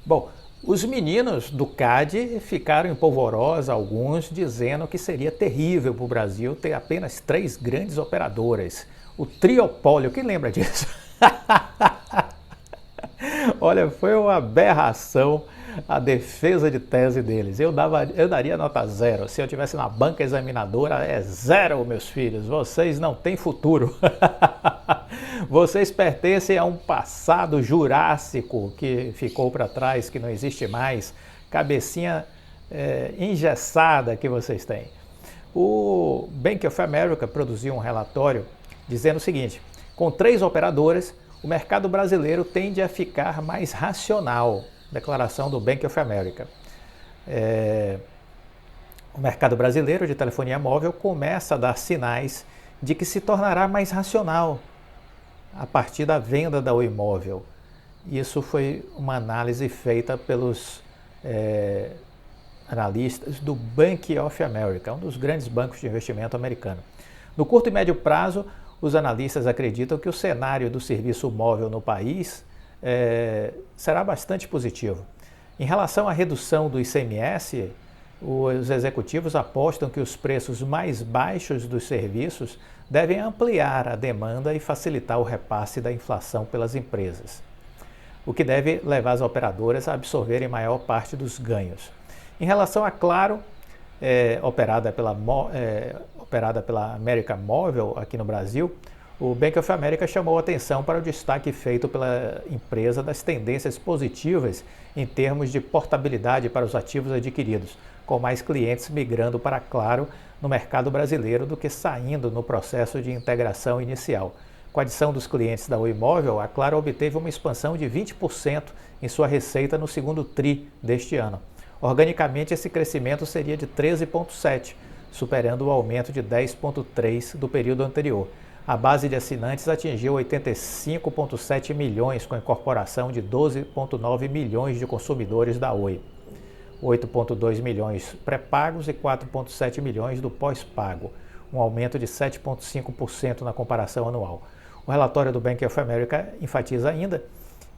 Bom, os meninos do CAD ficaram em polvorosa, alguns dizendo que seria terrível para o Brasil ter apenas 3 grandes operadoras. O triopólio, quem lembra disso? Olha, foi uma aberração a defesa de tese deles. Eu daria nota 0. Se eu tivesse na banca examinadora, é 0, meus filhos. Vocês não têm futuro. Vocês pertencem a um passado jurássico que ficou para trás, que não existe mais. Cabecinha engessada que vocês têm. O Bank of America produziu um relatório dizendo o seguinte: com 3 operadoras, o mercado brasileiro tende a ficar mais racional. Declaração do Bank of America. O mercado brasileiro de telefonia móvel começa a dar sinais de que se tornará mais racional a partir da venda da Oi Móvel. Isso foi uma análise feita pelos analistas do Bank of America, um dos grandes bancos de investimento americano. No curto e médio prazo, os analistas acreditam que o cenário do serviço móvel no país será bastante positivo. Em relação à redução do ICMS, os executivos apostam que os preços mais baixos dos serviços devem ampliar a demanda e facilitar o repasse da inflação pelas empresas, o que deve levar as operadoras a absorverem maior parte dos ganhos. Em relação à Claro, operada pela América Móvel aqui no Brasil, o Bank of America chamou atenção para o destaque feito pela empresa das tendências positivas em termos de portabilidade para os ativos adquiridos, com mais clientes migrando para Claro no mercado brasileiro do que saindo no processo de integração inicial. Com a adição dos clientes da Oi Móvel, a Claro obteve uma expansão de 20% em sua receita no segundo TRI deste ano. Organicamente, esse crescimento seria de 13,7%, superando o aumento de 10,3% do período anterior. A base de assinantes atingiu 85,7 milhões com a incorporação de 12,9 milhões de consumidores da Oi. 8,2 milhões pré-pagos e 4,7 milhões do pós-pago, um aumento de 7,5% na comparação anual. O relatório do Bank of America enfatiza ainda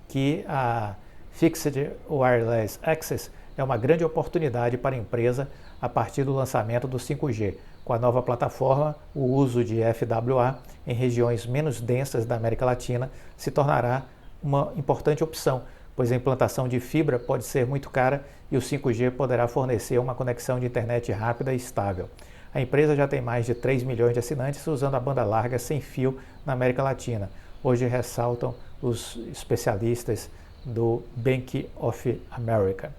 que a Fixed Wireless Access é uma grande oportunidade para a empresa a partir do lançamento do 5G. Com a nova plataforma, o uso de FWA em regiões menos densas da América Latina se tornará uma importante opção, pois a implantação de fibra pode ser muito cara e o 5G poderá fornecer uma conexão de internet rápida e estável. A empresa já tem mais de 3 milhões de assinantes usando a banda larga sem fio na América Latina. Hoje ressaltam os especialistas do Bank of America.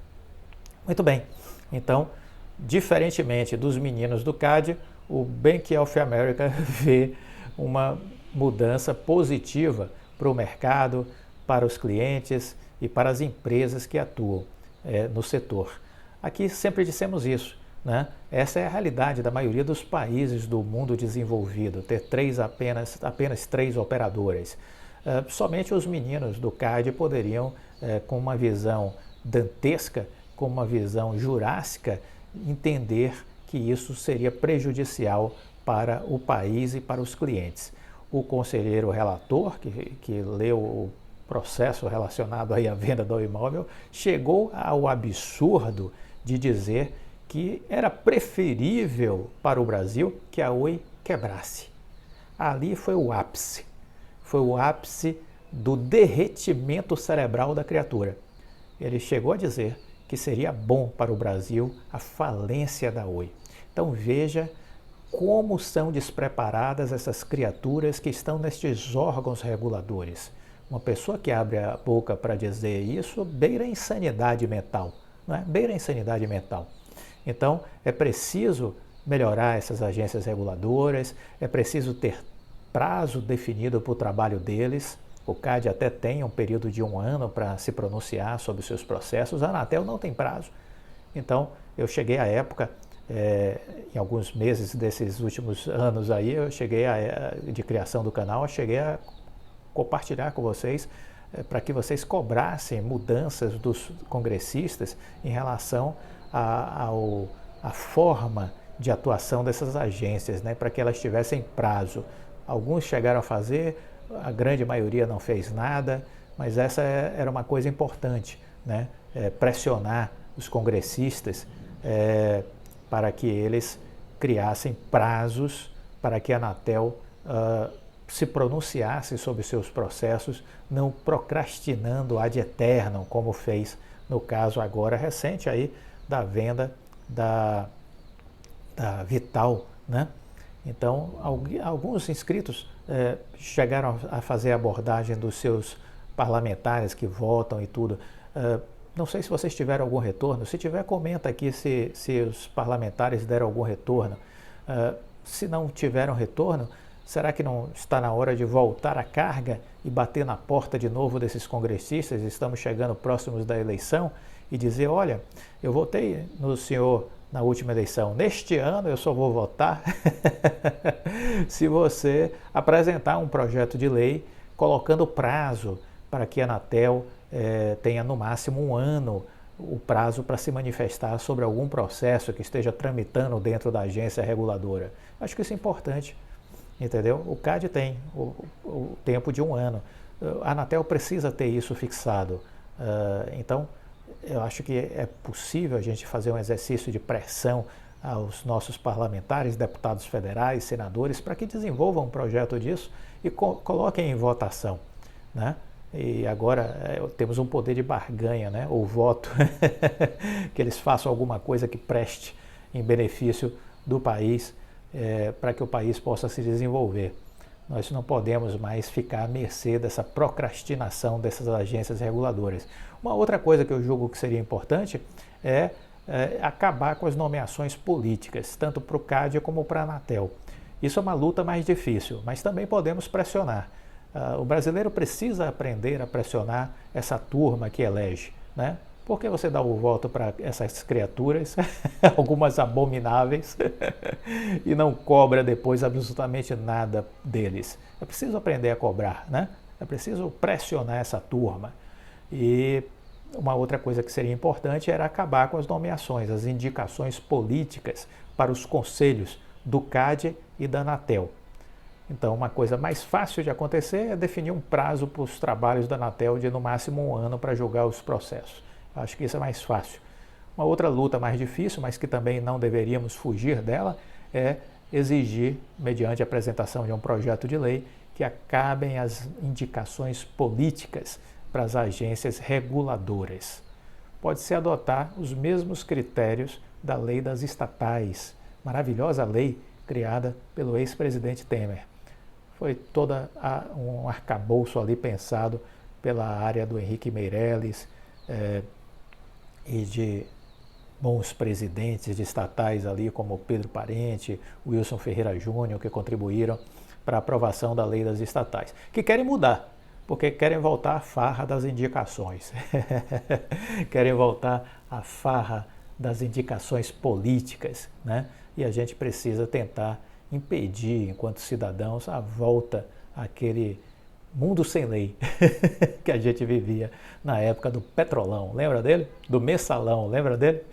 Muito bem, então, diferentemente dos meninos do CAD, o Bank of America vê uma mudança positiva para o mercado, para os clientes e para as empresas que atuam no setor. Aqui sempre dissemos isso, né? Essa é a realidade da maioria dos países do mundo desenvolvido, ter apenas 3 operadoras. Somente os meninos do CAD poderiam, com uma visão dantesca, com uma visão jurássica, entender que isso seria prejudicial para o país e para os clientes. O conselheiro relator, que leu o processo relacionado aí à venda do imóvel, chegou ao absurdo de dizer que era preferível para o Brasil que a Oi quebrasse. Ali foi o ápice do derretimento cerebral da criatura. Ele chegou a dizer que seria bom para o Brasil a falência da Oi. Então veja como são despreparadas essas criaturas que estão nestes órgãos reguladores. Uma pessoa que abre a boca para dizer isso beira a insanidade mental, não é? Beira a insanidade mental. Então é preciso melhorar essas agências reguladoras, é preciso ter prazo definido para o trabalho deles. O CAD até tem um período de 1 ano para se pronunciar sobre os seus processos. A Anatel não tem prazo. Então, eu cheguei à época, em alguns meses desses últimos anos aí, de criação do canal, eu cheguei a compartilhar com vocês para que vocês cobrassem mudanças dos congressistas em relação à forma de atuação dessas agências, né, para que elas tivessem prazo. Alguns chegaram a fazer, a grande maioria não fez nada, mas essa era uma coisa importante, né, pressionar os congressistas para que eles criassem prazos para que a Anatel se pronunciasse sobre seus processos, não procrastinando ad eternum, como fez no caso agora recente aí da venda da Vital, né? Então, alguns inscritos chegaram a fazer a abordagem dos seus parlamentares que votam e tudo. Não sei se vocês tiveram algum retorno. Se tiver, comenta aqui se os parlamentares deram algum retorno. Se não tiveram retorno, será que não está na hora de voltar à carga e bater na porta de novo desses congressistas? Estamos chegando próximos da eleição e dizer, olha, eu votei no senhor na última eleição, neste ano eu só vou votar se você apresentar um projeto de lei colocando prazo para que a Anatel tenha no máximo 1 ano o prazo para se manifestar sobre algum processo que esteja tramitando dentro da agência reguladora. Acho que isso é importante, entendeu? O CAD tem o tempo de 1 ano. A Anatel precisa ter isso fixado. Então, eu acho que é possível a gente fazer um exercício de pressão aos nossos parlamentares, deputados federais, senadores, para que desenvolvam um projeto disso e coloquem em votação, né? E agora temos um poder de barganha, né? O voto, que eles façam alguma coisa que preste em benefício do país, para que o país possa se desenvolver. Nós não podemos mais ficar à mercê dessa procrastinação dessas agências reguladoras. Uma outra coisa que eu julgo que seria importante é acabar com as nomeações políticas, tanto para o CAD como para a Anatel. Isso é uma luta mais difícil, mas também podemos pressionar. O brasileiro precisa aprender a pressionar essa turma que elege, né? Por que você dá o voto para essas criaturas, algumas abomináveis, e não cobra depois absolutamente nada deles? É preciso aprender a cobrar, né? É preciso pressionar essa turma. E uma outra coisa que seria importante era acabar com as nomeações, as indicações políticas para os conselhos do CAD e da Anatel. Então, uma coisa mais fácil de acontecer é definir um prazo para os trabalhos da Anatel de no máximo 1 ano para julgar os processos. Acho que isso é mais fácil. Uma outra luta mais difícil, mas que também não deveríamos fugir dela, é exigir, mediante a apresentação de um projeto de lei, que acabem as indicações políticas para as agências reguladoras. Pode-se adotar os mesmos critérios da lei das estatais, maravilhosa lei criada pelo ex-presidente Temer. Foi toda um arcabouço ali pensado pela área do Henrique Meirelles, e de bons presidentes de estatais ali, como Pedro Parente, Wilson Ferreira Júnior, que contribuíram para a aprovação da lei das estatais, que querem mudar, porque querem voltar à farra das indicações, querem voltar à farra das indicações políticas, né? E a gente precisa tentar impedir, enquanto cidadãos, a volta àquele mundo sem lei que a gente vivia na época do Petrolão, lembra dele? Do Mensalão, lembra dele?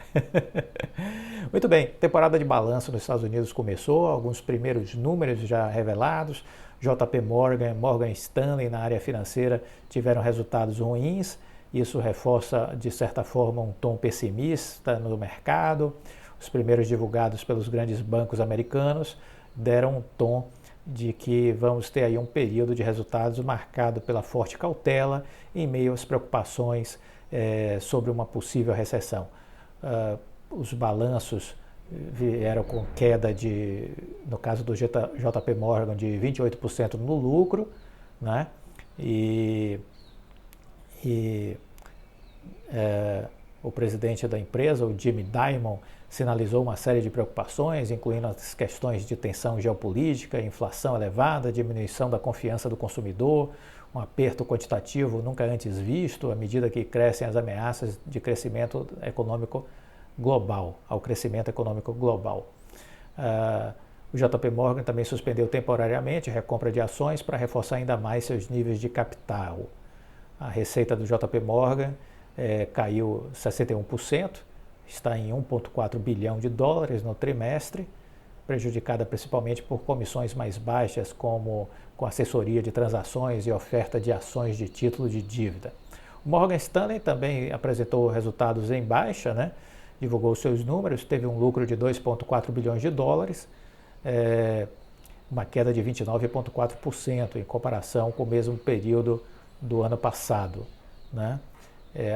Muito bem, temporada de balanço nos Estados Unidos começou, alguns primeiros números já revelados. JP Morgan, Morgan Stanley na área financeira tiveram resultados ruins, isso reforça de certa forma um tom pessimista no mercado. Os primeiros divulgados pelos grandes bancos americanos deram um tom de que vamos ter aí um período de resultados marcado pela forte cautela em meio às preocupações sobre uma possível recessão. Os balanços vieram com queda no caso do JP Morgan, de 28% no lucro, né? O presidente da empresa, o Jamie Dimon, sinalizou uma série de preocupações, incluindo as questões de tensão geopolítica, inflação elevada, diminuição da confiança do consumidor, um aperto quantitativo nunca antes visto, à medida que crescem as ameaças de crescimento econômico global, ao crescimento econômico global. O JP Morgan também suspendeu temporariamente a recompra de ações para reforçar ainda mais seus níveis de capital. A receita do JP Morgan caiu 61%, está em 1,4 bilhão de dólares no trimestre, prejudicada principalmente por comissões mais baixas, como com assessoria de transações e oferta de ações de título de dívida. O Morgan Stanley também apresentou resultados em baixa, né? Divulgou seus números, teve um lucro de 2,4 bilhões de dólares, uma queda de 29,4% em comparação com o mesmo período do ano passado, né?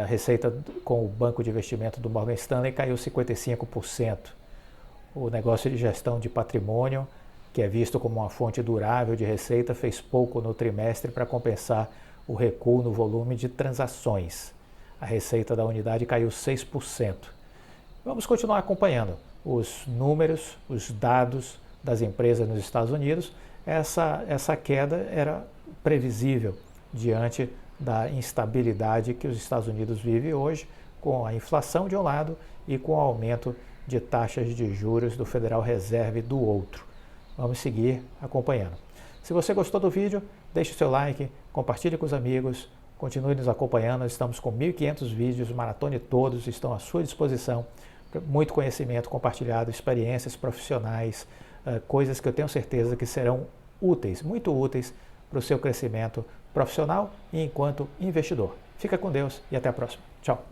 A receita com o banco de investimento do Morgan Stanley caiu 55%. O negócio de gestão de patrimônio, que é visto como uma fonte durável de receita, fez pouco no trimestre para compensar o recuo no volume de transações. A receita da unidade caiu 6%. Vamos continuar acompanhando os números, os dados das empresas nos Estados Unidos. Essa queda era previsível diante da instabilidade que os Estados Unidos vivem hoje, com a inflação de um lado e com o aumento de taxas de juros do Federal Reserve do outro. Vamos seguir acompanhando. Se você gostou do vídeo, deixe o seu like, compartilhe com os amigos, continue nos acompanhando. Estamos com 1.500 vídeos, maratone todos estão à sua disposição. Muito conhecimento compartilhado, experiências profissionais, coisas que eu tenho certeza que serão úteis, muito úteis para o seu crescimento profissional e enquanto investidor. Fica com Deus e até a próxima. Tchau.